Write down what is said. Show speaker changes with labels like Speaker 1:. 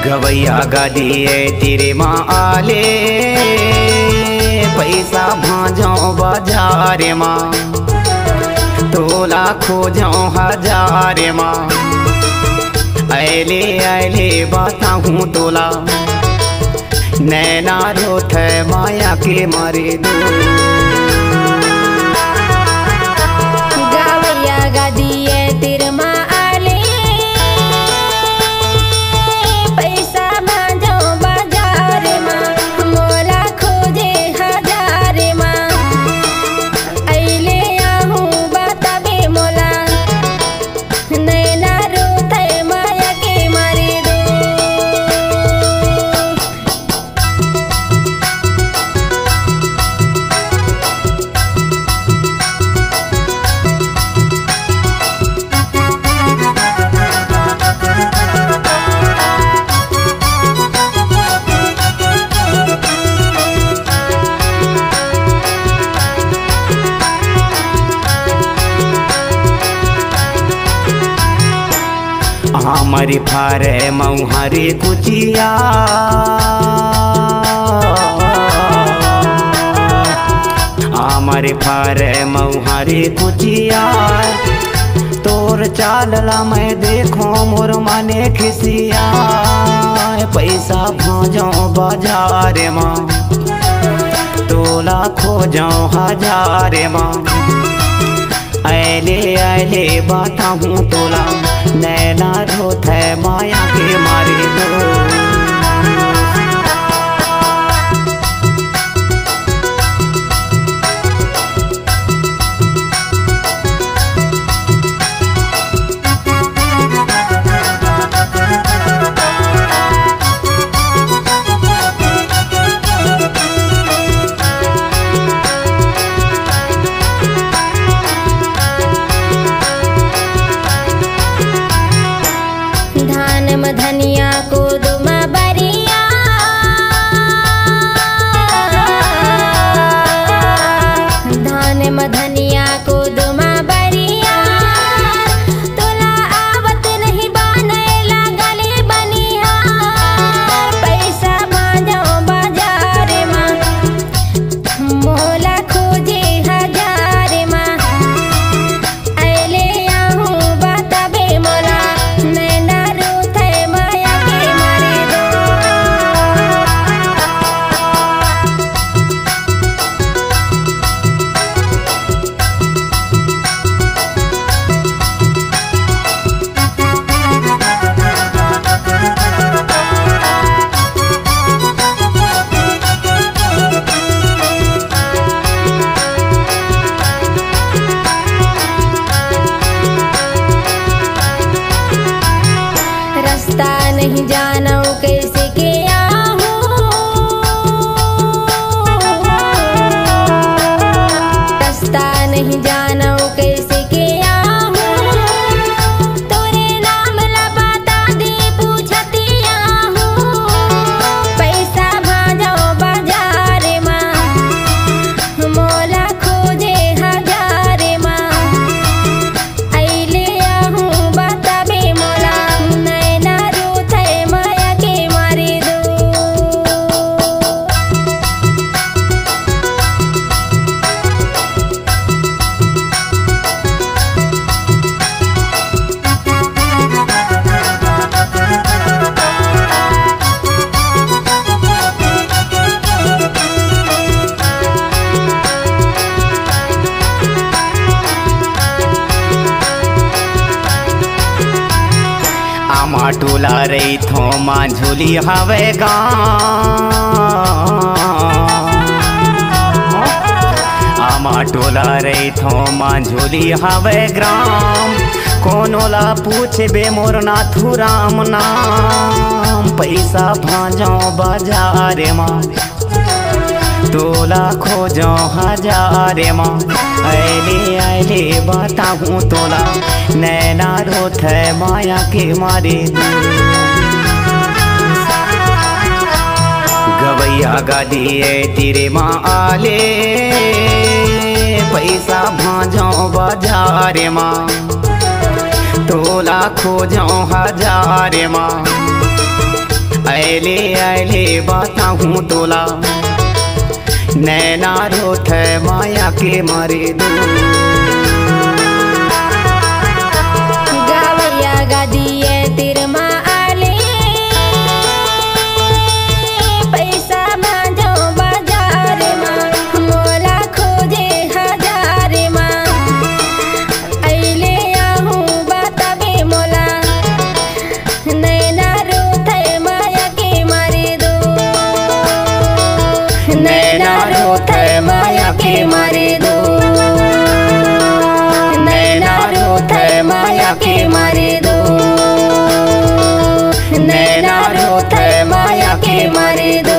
Speaker 1: गवैया गादिए तेरे माँ आले पैसा भाजो बाजार माँ तोला खोजो हजार माँ ऐले ऐले बाता हूँ तोला नैना रोथ माया के मारे दो
Speaker 2: गवैया गादिए तेरे माँ
Speaker 1: हमारी फारे मऊहारी कुचिया हमारी फारे मऊहारी कुचिया तोर चालला मैं देखो मोर माने खिसिया पैसा भाजो बाजार माँ तोला खोजो हजार माँ ऐले ऐले बाता हूँ तोला नैना रोथ माया के मारे दो
Speaker 2: धनिया को दुमा बरिया धान में धनिया को दुमा बरिया तोला आवत नहीं बाने लागले बनिया पैसा भाजो बाजार माँ मोला खोजे हजार माँ ऐले आहूँ बताबे मोला नैना नहीं जानो कैसे के आहूँ रास्ता नहीं जानो कैसे के आहूँ तोरे नाम ला बता दे पूछती आहूँ पैसा भाजो बाजार माँ मोला खोजे हजार माँ ऐले आहूँ बताबे मोला
Speaker 1: टोला रही थो माँ झूली हवे आमा टोला रही थो माँ झूली हवे ग्राम कोनोला पूछे बे मोर नाथू राम नाम, पैसा भाजो बाजार माँ तोला खोजो हजार माँ। आइले आइले बताऊँ तोला नैना रोत है माया के मारे। गवैया गादी तेरे माँ आले, पैसा भाजो बाजार माँ तोला खोजो हजार माँ। आइले आइले बताऊँ तोला नैना रोत है माया के मारे दो।
Speaker 2: गवैया गादिए तेरे माँ आले, पैसा भाजो बाजार माँ मोला खोजे हजार माँ। आइले आहूँ बताबे मोला नैना रोत है माया के मारे दो। नैना रोत है माया के मारे दो। नैना रोत है माया के मारे दो। नैना रोत है माया के मारे दो।